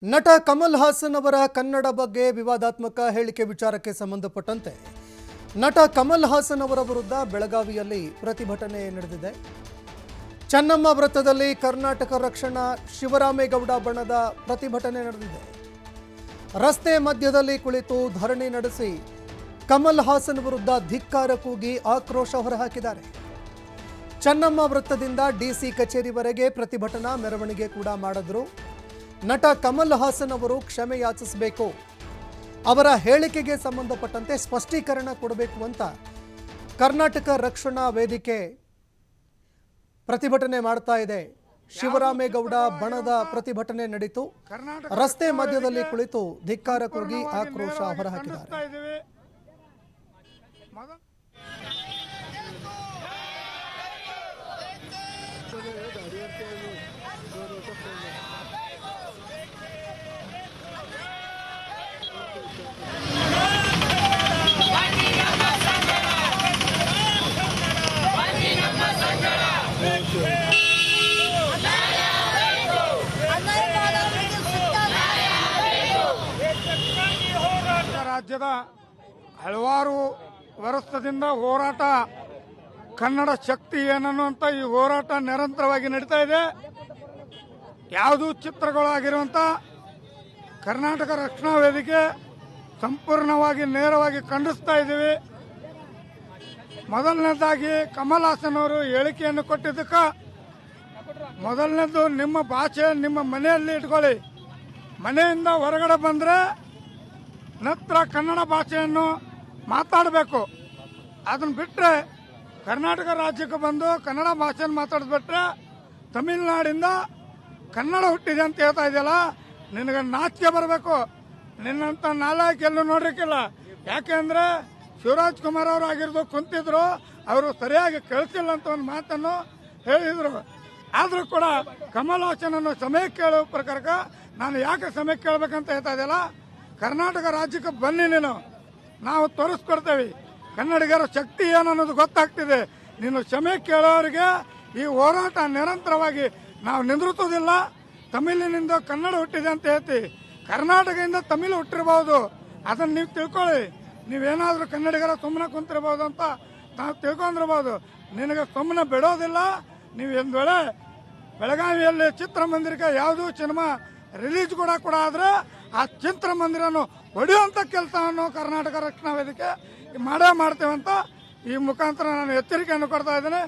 ನಟ ಕಮಲ್ ಹಾಸನ್ ಅವರ ಕನ್ನಡ ಬಗ್ಗೆ ವಿವಾದಾತ್ಮಕ ಹೇಳಿಕೆ ವಿಚಾರಕ್ಕೆ ಸಂಬಂಧಪಟ್ಟಂತೆ ನಟ ಕಮಲ್ ಹಾಸನ್ ಅವರ ವಿರುದ್ಧ ಬೆಳಗಾವಿಯಲ್ಲಿ ಪ್ರತಿಭಟನೆ ನಡೆದಿದೆ. ಚೆನ್ನಮ್ಮ ವೃತ್ತದಲ್ಲಿ ಕರ್ನಾಟಕ ರಕ್ಷಣಾ ಶಿವರಾಮೇಗೌಡ ಬಣದ ಪ್ರತಿಭಟನೆ ನಡೆದಿದೆ. ರಸ್ತೆ ಮಧ್ಯದಲ್ಲಿ ಕುಳಿತು ಧರಣಿ ನಡೆಸಿ ಕಮಲ್ ಹಾಸನ್ ವಿರುದ್ಧ ಧಿಕ್ಕಾರ ಕೂಗಿ ಆಕ್ರೋಶ ಹೊರಹಾಕಿದ್ದಾರೆ. ಚೆನ್ನಮ್ಮ ವೃತ್ತದಿಂದ ಡಿಸಿ ಕಚೇರಿವರೆಗೆ ಪ್ರತಿಭಟನಾ ಮೆರವಣಿಗೆ ಕೂಡ ಮಾಡಿದ್ರು. ನಟ ಕಮಲ್ ಹಾಸನ್ ಅವರು ಕ್ಷಮೆ ಯಾಚಿಸಬೇಕು, ಅವರ ಹೇಳಿಕೆಗೆ ಸಂಬಂಧಪಟ್ಟಂತೆ ಸ್ಪಷ್ಟೀಕರಣ ಕೊಡಬೇಕು ಅಂತ ಕರ್ನಾಟಕ ರಕ್ಷಣಾ ವೇದಿಕೆ ಪ್ರತಿಭಟನೆ ಮಾಡ್ತಾ ಇದೆ. ಶಿವರಾಮೇಗೌಡ ಬಣದ ಪ್ರತಿಭಟನೆ ನಡೀತು. ರಸ್ತೆ ಮಧ್ಯದಲ್ಲಿ ಕುಳಿತು ಧಿಕ್ಕಾರ ಕೂಗಿ ಆಕ್ರೋಶ ಹೊರಹಾಕಿದ್ದಾರೆ. ರಾಜ್ಯದ ಹಲವಾರು ವರ್ಷದಿಂದ ಹೋರಾಟ, ಕನ್ನಡ ಶಕ್ತಿ ಏನನ್ನುವಂತ ಈ ಹೋರಾಟ ನಿರಂತರವಾಗಿ ನಡೀತಾ ಇದೆ. ಯಾವುದೂ ಚಿತ್ರಗಳಾಗಿರುವಂತ ಕರ್ನಾಟಕ ರಕ್ಷಣಾ ವೇದಿಕೆ ಸಂಪೂರ್ಣವಾಗಿ ನೇರವಾಗಿ ಖಂಡಿಸ್ತಾ ಇದ್ದೀವಿ. ಮೊದಲನೇದಾಗಿ ಕಮಲ್ ಹಾಸನ್ ಅವರು ಹೇಳಿಕೆಯನ್ನು ಕೊಟ್ಟಿದ್ದಕ್ಕೆ ಮೊದಲನೇದು, ನಿಮ್ಮ ಭಾಷೆ ನಿಮ್ಮ ಮನೆಯಲ್ಲಿ ಇಟ್ಕೊಳ್ಳಿ. ಮನೆಯಿಂದ ಹೊರಗಡೆ ಬಂದರೆ ನಂತರ ಕನ್ನಡ ಭಾಷೆಯನ್ನು ಮಾತಾಡಬೇಕು. ಅದನ್ನು ಬಿಟ್ಟರೆ ಕರ್ನಾಟಕ ರಾಜ್ಯಕ್ಕೆ ಬಂದು ಕನ್ನಡ ಭಾಷೆಯನ್ನು ಮಾತಾಡಿದ್ಬಿಟ್ರೆ ತಮಿಳುನಾಡಿಂದ ಕನ್ನಡ ಹುಟ್ಟಿದೆ ಅಂತ ಹೇಳ್ತಾ ಇದೆಯಲ್ಲ, ನಿನಗೆ ನಾಚಿಕೆ ಬರಬೇಕು. ನಿನ್ನಂತ ನಾಲ್ಕು ಎಲ್ಲೂ ನೋಡ್ರಿಕ್ಕಿಲ್ಲ. ಯಾಕೆಂದ್ರೆ ಶಿವರಾಜ್ ಕುಮಾರ್ ಅವರು ಆಗಿರೋದು ಕುಂತಿದ್ರು, ಅವರು ಸರಿಯಾಗಿ ಕಳಿಸಿಲ್ಲ ಅಂತ ಒಂದು ಮಾತನ್ನು ಹೇಳಿದ್ರು. ಆದರೂ ಕೂಡ ಕಮಲ್ ಹಾಸನನ್ನು ಸಮಯ ಕೇಳುವ ಪ್ರಕಾರಕ್ಕೆ ನಾನು ಯಾಕೆ ಸಮಯ ಕೇಳಬೇಕಂತ ಹೇಳ್ತಾ ಇದೆಯಲ್ಲ, ಕರ್ನಾಟಕ ರಾಜ್ಯಕ್ಕೆ ಬನ್ನಿ, ನಾವು ತೋರಿಸ್ಕೊಡ್ತೇವೆ ಕನ್ನಡಿಗರ ಶಕ್ತಿ ಏನು ಅನ್ನೋದು ಗೊತ್ತಾಗ್ತಿದೆ. ನೀನು ಕ್ಷಮೆ ಕೇಳೋರಿಗೆ ಈ ಹೋರಾಟ ನಿರಂತರವಾಗಿ ನಾವು ನಿಂದಿರುತ್ತೋದಿಲ್ಲ. ತಮಿಳಿನಿಂದ ಕನ್ನಡ ಹುಟ್ಟಿದೆ ಅಂತ ಹೇಳ್ತಿ, ಕರ್ನಾಟಕದಿಂದ ತಮಿಳು ಹುಟ್ಟಿರಬಹುದು, ಅದನ್ನು ನೀವು ತಿಳ್ಕೊಳ್ಳಿ. ನೀವೇನಾದರೂ ಕನ್ನಡಿಗರ ಸುಮ್ಮನೆ ಕುಂತಿರಬಹುದು ಅಂತ ನಾವು ತಿಳ್ಕೊಂಡಿರ್ಬೋದು. ನಿನಗೆ ಸುಮ್ಮನೆ ಬಿಡೋದಿಲ್ಲ. ನೀವು ಒಂದು ವೇಳೆ ಬೆಳಗಾವಿಯಲ್ಲಿ ಚಿತ್ರಮಂದಿರಕ್ಕೆ ಯಾವುದೂ ಸಿನಿಮಾ ರಿಲೀಸ್ ಕೂಡ ಆದರೆ ಆ ಚಿತ್ರಮಂದಿರನ್ನು ಹೊಡೆಯುವಂಥ ಕೆಲಸವನ್ನು ಕರ್ನಾಟಕ ರಕ್ಷಣಾ ವೇದಿಕೆ ಮಾಡೇ ಮಾಡ್ತೇವೆ ಅಂತ ಈ ಮುಖಾಂತರ ನಾನು ಎಚ್ಚರಿಕೆಯನ್ನು ಕೊಡ್ತಾ ಇದ್ದೇನೆ.